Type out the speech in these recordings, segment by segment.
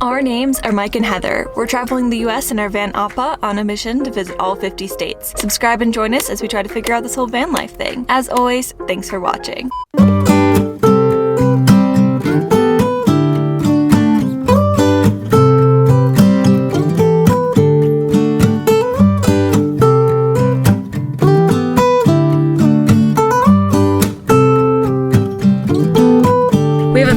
Our names are Mike and Heather. We're traveling the US in our van Appa on a mission to visit all 50 states. Subscribe and join us as we try to figure out this whole van life thing. As always, thanks for watching.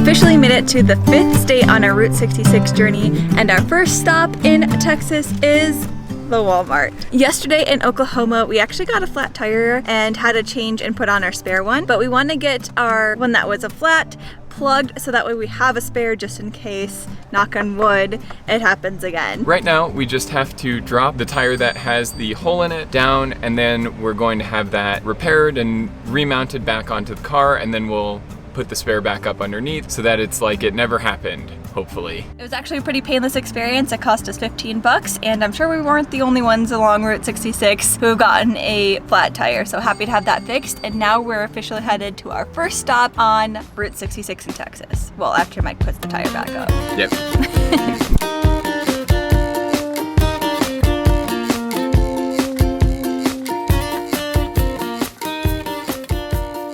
Officially made it to the 5th state on our Route 66 journey, and our first stop in Texas is the Walmart. Yesterday in Oklahoma, we actually got a flat tire and had to change and put on our spare one, but we want to get our one that was a flat plugged so that way we have a spare just in case, knock on wood, it happens again. Right now, we just have to drop the tire that has the hole in it down, and then we're going to have that repaired and remounted back onto the car, and then we'll put the spare back up underneath so that it's like it never happened, hopefully. It was actually a pretty painless experience. It cost us $15, and I'm sure we weren't the only ones along Route 66 who have gotten a flat tire, so happy to have that fixed. And now we're officially headed to our first stop on Route 66 in Texas. Well, after Mike puts the tire back up. Yep.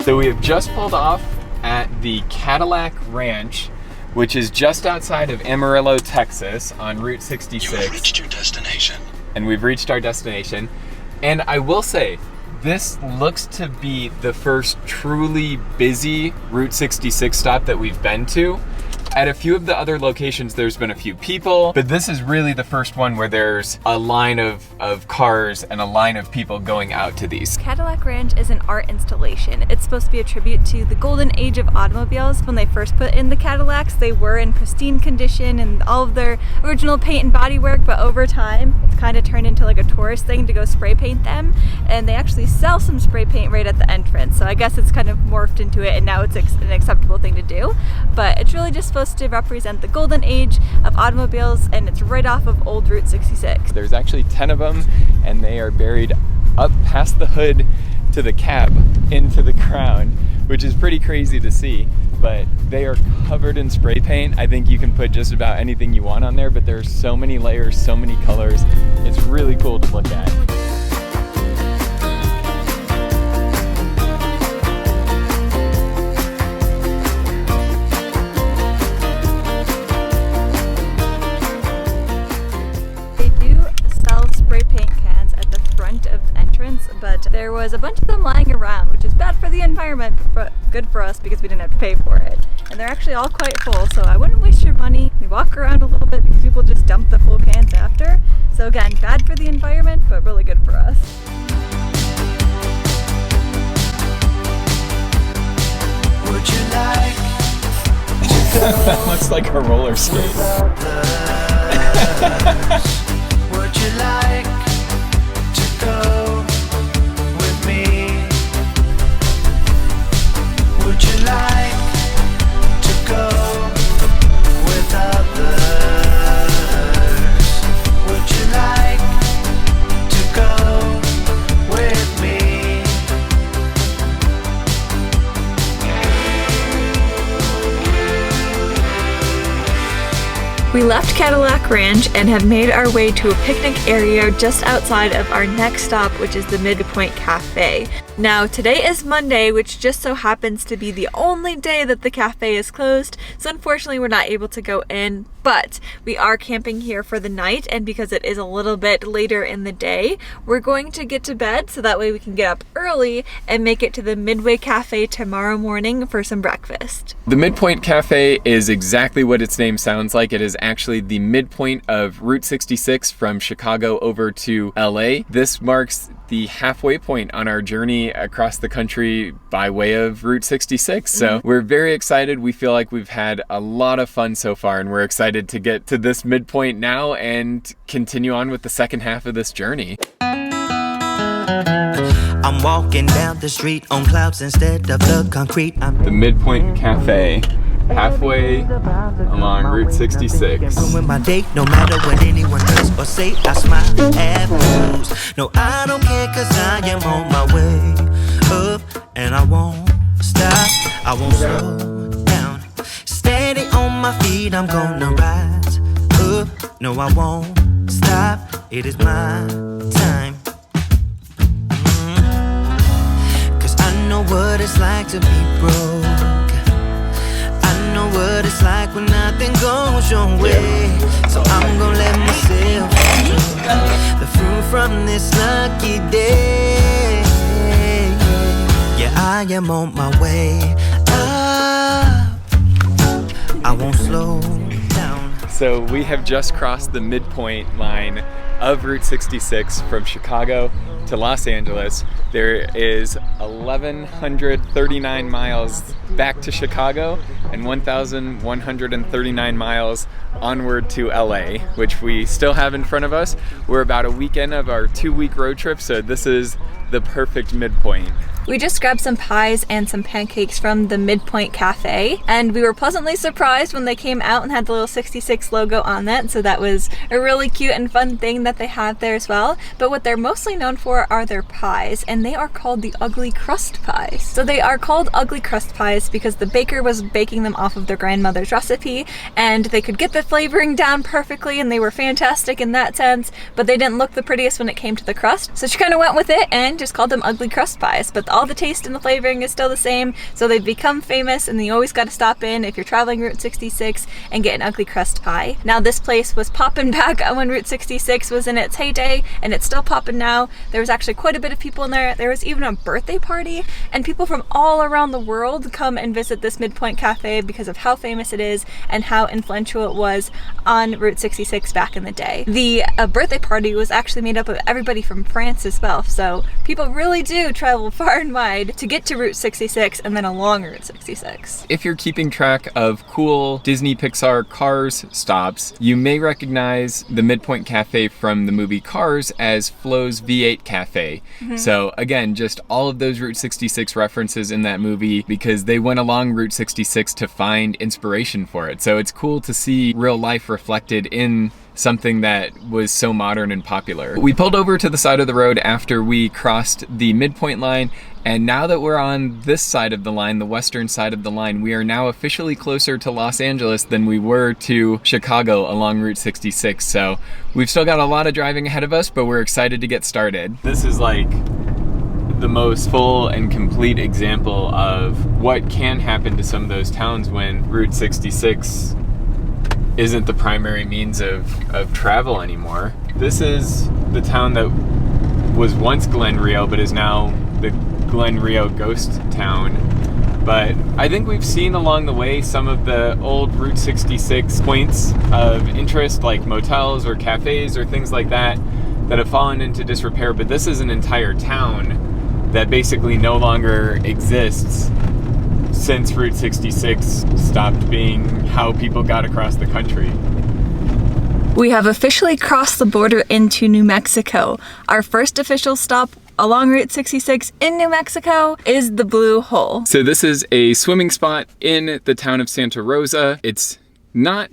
So we have just pulled off at the Cadillac Ranch, which is just outside of Amarillo, Texas on Route 66. You have reached your destination. And we've reached our destination. And I will say, this looks to be the first truly busy Route 66 stop that we've been to. At a few of the other locations, there's been a few people, but this is really the first one where there's a line of cars and a line of people going out to these. Cadillac Ranch is an art installation. It's supposed to be a tribute to the golden age of automobiles. When they first put in the Cadillacs, they were in pristine condition and all of their original paint and bodywork, but over time, it's kind of turned into like a tourist thing to go spray paint them, and they actually sell some spray paint right at the entrance, so I guess it's kind of morphed into it and now it's an acceptable thing to do, but it's really just supposed to represent the golden age of automobiles, and it's right off of old Route 66. There's actually 10 of them, and they are buried up past the hood to the cab into the ground, which is pretty crazy to see, but they are covered in spray paint. I think you can put just about anything you want on there, but there's so many layers, so many colors. It's really cool to look at. But there was a bunch of them lying around, which is bad for the environment, but good for us because we didn't have to pay for it. And they're actually all quite full, so I wouldn't waste your money. We walk around a little bit because people just dump the full cans after. So again, bad for the environment, but really good for us. Would you like to go? That looks like a roller skate. Would you like to go with me? Would you like to go with others? Would you like to go with me? We left Cadillac Ranch and have made our way to a picnic area just outside of our next stop, which is the Midpoint Cafe. Now, today is Monday, which just so happens to be the only day that the cafe is closed, so unfortunately we're not able to go in, but we are camping here for the night, and because it is a little bit later in the day, we're going to get to bed so that way we can get up early and make it to the Midway Cafe tomorrow morning for some breakfast. The Midpoint Cafe is exactly what its name sounds like. It is actually the midpoint of Route 66 from Chicago over to LA. This marks the halfway point on our journey across the country by way of Route 66. So we're very excited. We feel like we've had a lot of fun so far, and we're excited to get to this midpoint now and continue on with the second half of this journey. I'm walking down the street on clouds instead of the concrete. The Midpoint Cafe, halfway along Route 66. With my date, no matter what anyone does or say, I smile at fools. No, I don't care, cause I am on my way up, and I won't stop, I won't slow down. Steady on my feet, I'm gonna rise No, I won't stop. It is my time. 'Cause I know what it's like to be broke. I know what it's like when nothing goes your way. So I'm gonna let myself enjoy the fruit from this lucky day. Yeah, I am on my way up. I won't slow down. So we have just crossed the midpoint line of Route 66 from Chicago to Los Angeles. There is 1,139 miles back to Chicago and 1,139 miles onward to LA, which we still have in front of us. We're about a weekend of our 2-week road trip, so this is the perfect midpoint. We just grabbed some pies and some pancakes from the Midpoint Cafe, and we were pleasantly surprised when they came out and had the little 66 logo on that, so that was a really cute and fun thing that they have there as well. But what they're mostly known for are their pies, and they are called the ugly crust pies. So they are called ugly crust pies because the baker was baking them off of their grandmother's recipe, and they could get the flavoring down perfectly, and they were fantastic in that sense, but they didn't look the prettiest when it came to the crust. So she kind of went with it and just called them ugly crust pies, but all the taste and the flavoring is still the same, so they've become famous, and you always got to stop in if you're traveling Route 66 and get an ugly crust pie. Now this place was popping back when Route 66 was in its heyday, and it's still popping now. There was actually quite a bit of people in there. There was even a birthday party, and people from all around the world come and visit this Midpoint Cafe because of how famous it is and how influential it was on Route 66 back in the day. The birthday party was actually made up of everybody from France as well, so people really do travel far and wide to get to Route 66 and then along Route 66. If you're keeping track of cool Disney Pixar Cars stops, you may recognize the Midpoint Cafe from the movie Cars as Flo's V8 Cafe. So again, just all of those Route 66 references in that movie because they went along Route 66 to find inspiration for it. So it's cool to see real life reflected in something that was so modern and popular. We pulled over to the side of the road after we crossed the midpoint line, and now that we're on this side of the line, the western side of the line, we are now officially closer to Los Angeles than we were to Chicago along Route 66. So we've still got a lot of driving ahead of us, but we're excited to get started. This is like the most full and complete example of what can happen to some of those towns when Route 66 isn't the primary means of travel anymore. This is the town that was once Glen Rio, but is now the Glen Rio ghost town. But I think we've seen along the way some of the old Route 66 points of interest, like motels or cafes or things like that, that have fallen into disrepair. But this is an entire town that basically no longer exists since Route 66 stopped being how people got across the country. We have officially crossed the border into New Mexico. Our first official stop along Route 66 in New Mexico is the Blue Hole. So this is a swimming spot in the town of Santa Rosa. It's not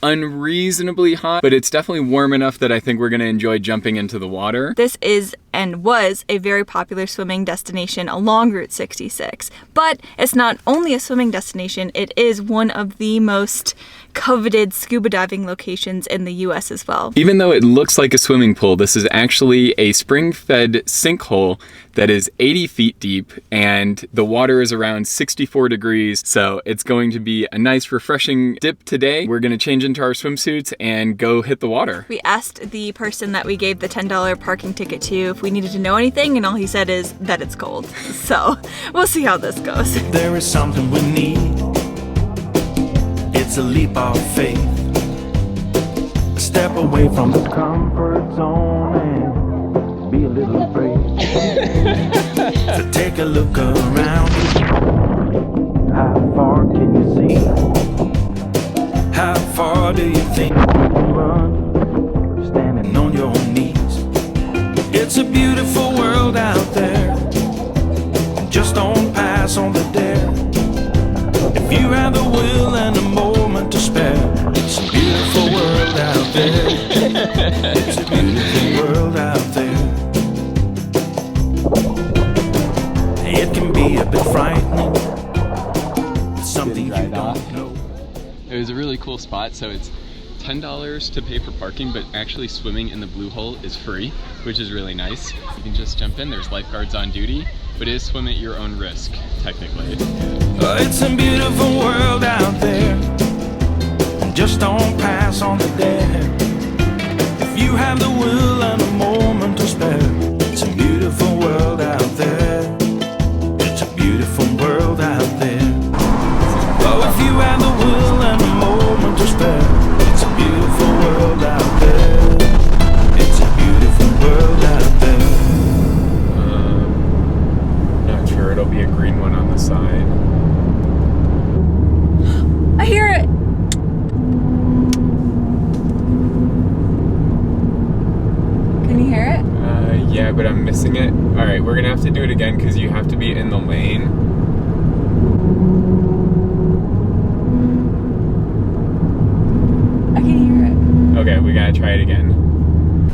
unreasonably hot, but it's definitely warm enough that I think we're gonna enjoy jumping into the water. This is and was a very popular swimming destination along Route 66. But it's not only a swimming destination, it is one of the most coveted scuba diving locations in the US as well. Even though it looks like a swimming pool, this is actually a spring-fed sinkhole that is 80 feet deep, and the water is around 64 degrees, so it's going to be a nice refreshing dip today. We're gonna change into our swimsuits and go hit the water. We asked the person that we gave the $10 parking ticket to if we needed to know anything, and all he said is that it's cold. So we'll see how this goes. There is something we need. It's a leap of faith. A step away from the comfort zone and be a little brave. So take a look around. How far can you see? How far do you think you can run? Standing on your knees. It's a beautiful world out there. Just don't pass on the dare. If you have the will and a moment to spare, it's a beautiful world out there. It's a beautiful world out there. It can be a bit frightening. Something you don't know. It was a really cool spot, so it's $10 to pay for parking, but actually swimming in the blue hole is free, which is really nice. You can just jump in, there's lifeguards on duty, but it is swim at your own risk, technically. It's a beautiful world out there. Just don't pass on the dare. If you have the will and a moment to spare, it's a beautiful world out there. It's a beautiful world out there. Oh, if you have the will and a moment to spare, it's a beautiful world out there. It's a beautiful world out there. Not sure, it'll be a green one on the side. I hear it. Can you hear it? Yeah, but I'm missing it. All right, we're gonna have to do it again because you have to be in the lane. I can hear it. Okay, we gotta try it again.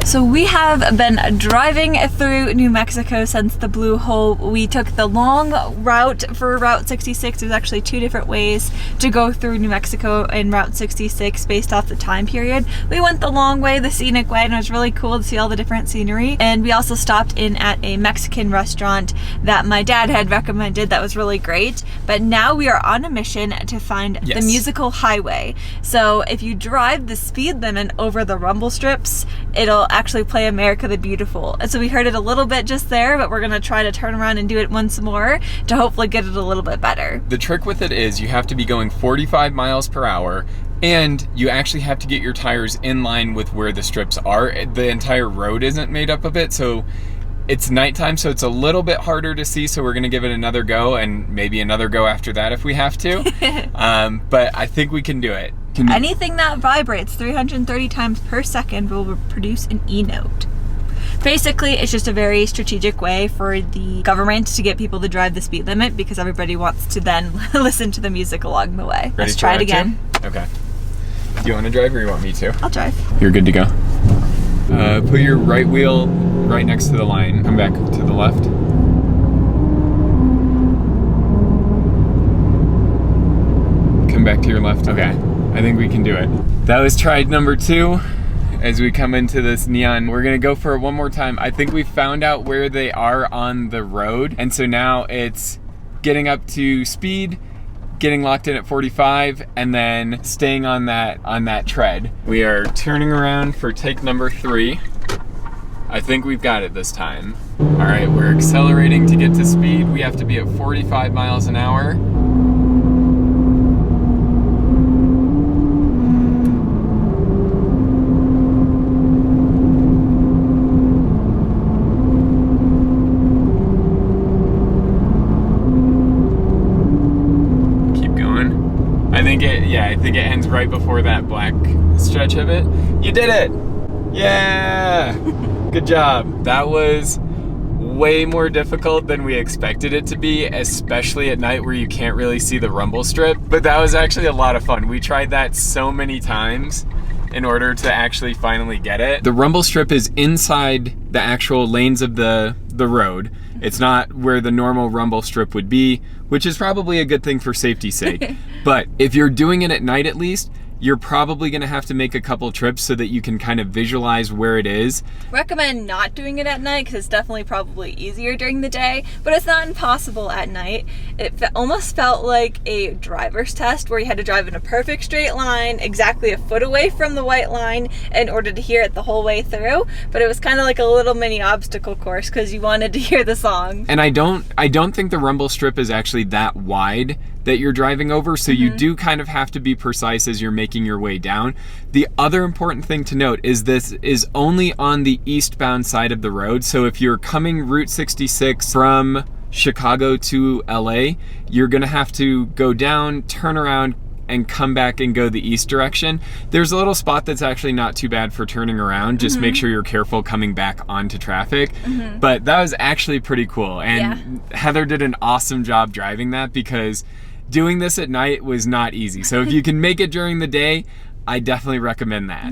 So we have been driving through New Mexico since the Blue Hole. We took the long route for Route 66. There's actually two different ways to go through New Mexico in Route 66 based off the time period. We went the long way, the scenic way, and it was really cool to see all the different scenery. And we also stopped in at a Mexican restaurant that my dad had recommended that was really great. But now we are on a mission to find the musical highway. So if you drive the speed limit over the rumble strips, it'll actually play America the Beautiful. And so we heard it a little bit just there, but we're gonna try to turn around and do it once more to hopefully get it a little bit better. The trick with it is you have to be going 45 miles per hour, and you actually have to get your tires in line with where the strips are. The entire road isn't made up of it, so it's nighttime, so it's a little bit harder to see, so we're gonna give it another go, and maybe another go after that if we have to. But I think we can do it. Anything that vibrates 330 times per second will produce an E-note. Basically, it's just a very strategic way for the government to get people to drive the speed limit because everybody wants to then listen to the music along the way. Let's try it again. Okay. Do you want to drive or you want me to? I'll drive. You're good to go. Put your right wheel right next to the line. Come back to the left. Come back to your left. Okay. I think we can do it. That was try number 2. As we come into this neon, we're gonna go for it one more time. I think we found out where they are on the road, and so now it's getting up to speed, getting locked in at 45, and then staying on that tread. We are turning around for take number 3. I think we've got it this time. All right, we're accelerating to get to speed. We have to be at 45 miles an hour. I think it ends right before that black stretch of it. You did it! Yeah! Good job. That was way more difficult than we expected it to be, especially at night where you can't really see the rumble strip. But that was actually a lot of fun. We tried that so many times in order to actually finally get it. The rumble strip is inside the actual lanes of the road. It's not where the normal rumble strip would be, which is probably a good thing for safety's sake. But if you're doing it at night at least, you're probably gonna have to make a couple trips so that you can kind of visualize where it is. Recommend not doing it at night because it's definitely probably easier during the day, but it's not impossible at night. It almost felt like a driver's test where you had to drive in a perfect straight line, exactly a foot away from the white line in order to hear it the whole way through. But it was kind of like a little mini obstacle course because you wanted to hear the song. And I don't think the rumble strip is actually that wide that you're driving over, so you do kind of have to be precise as you're making your way down. The other important thing to note is this is only on the eastbound side of the road, so if you're coming Route 66 from Chicago to LA, you're gonna have to go down, turn around, and come back and go the east direction. There's a little spot that's actually not too bad for turning around. Just make sure you're careful coming back onto traffic. But that was actually pretty cool. And Heather did an awesome job driving that because doing this at night was not easy. So if you can make it during the day, I definitely recommend that.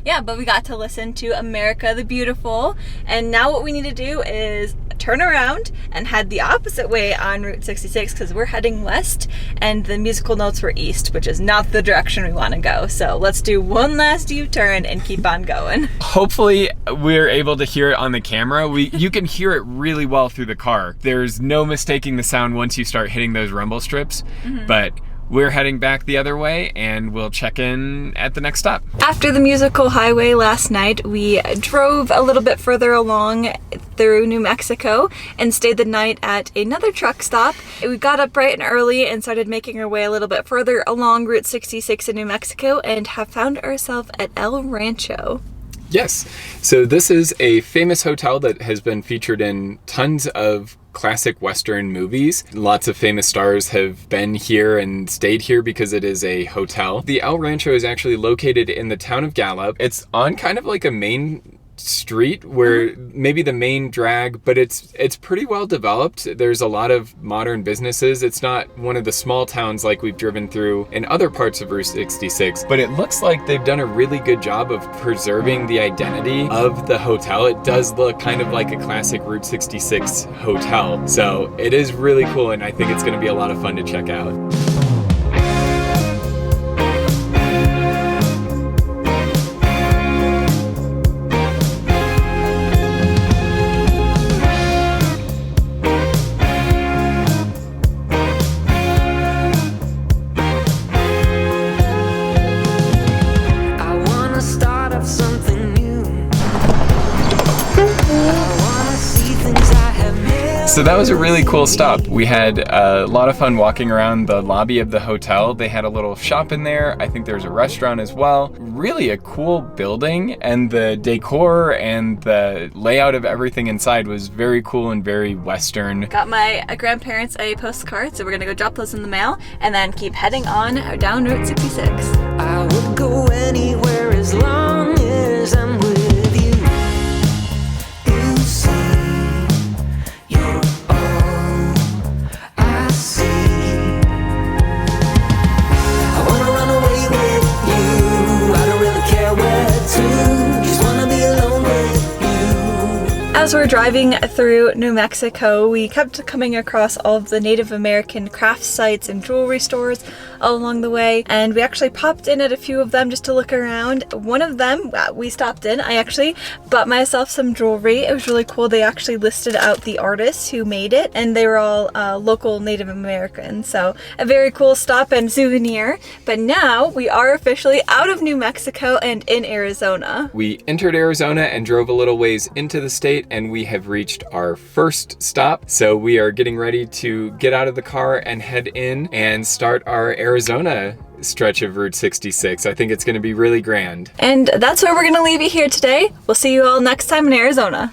Yeah, but we got to listen to America the Beautiful, and now what we need to do is turn around and head the opposite way on Route 66 because we're heading west and the musical notes were east, which is not the direction we want to go. So let's do one last U-turn and keep on going. Hopefully we're able to hear it on the camera. You can hear it really well through the car. There's no mistaking the sound once you start hitting those rumble strips, but we're heading back the other way and we'll check in at the next stop. After the musical highway last night, we drove a little bit further along through New Mexico and stayed the night at another truck stop. We got up bright and early and started making our way a little bit further along Route 66 in New Mexico and have found ourselves at El Rancho. Yes, so this is a famous hotel that has been featured in tons of classic Western movies. Lots of famous stars have been here and stayed here because it is a hotel. The El Rancho is actually located in the town of Gallup. It's on kind of like a main street where maybe the main drag, but it's pretty well developed. There's a lot of modern businesses. It's not one of the small towns like we've driven through in other parts of Route 66, but it looks like they've done a really good job of preserving the identity of the hotel. It does look kind of like a classic Route 66 hotel. So it is really cool, and I think it's going to be a lot of fun to check out. So that was a really cool stop. We had a lot of fun walking around the lobby of the hotel. They had a little shop in there. I think there's a restaurant as well. Really a cool building, and the decor and the layout of everything inside was very cool and very Western. Got my grandparents a postcard, so we're gonna go drop those in the mail and then keep heading on down Route 66. I would go anywhere as long as I'm with you. You see, you're all I see. I wanna run away with you. I don't really care where to. Just wanna be alone with you. As we're driving through New Mexico, we kept coming across all of the Native American craft sites and jewelry stores all along the way, and we actually popped in at a few of them just to look around. One of them we stopped in, I actually bought myself some jewelry. It was really cool. They actually listed out the artists who made it, and they were all local Native Americans, so a very cool stop and souvenir. But now we are officially out of New Mexico and in Arizona. We entered Arizona and drove a little ways into the state, and we have reached our first stop. So we are getting ready to get out of the car and head in and start our Arizona stretch of Route 66. I think it's going to be really grand. And that's where we're going to leave you here today. We'll see you all next time in Arizona.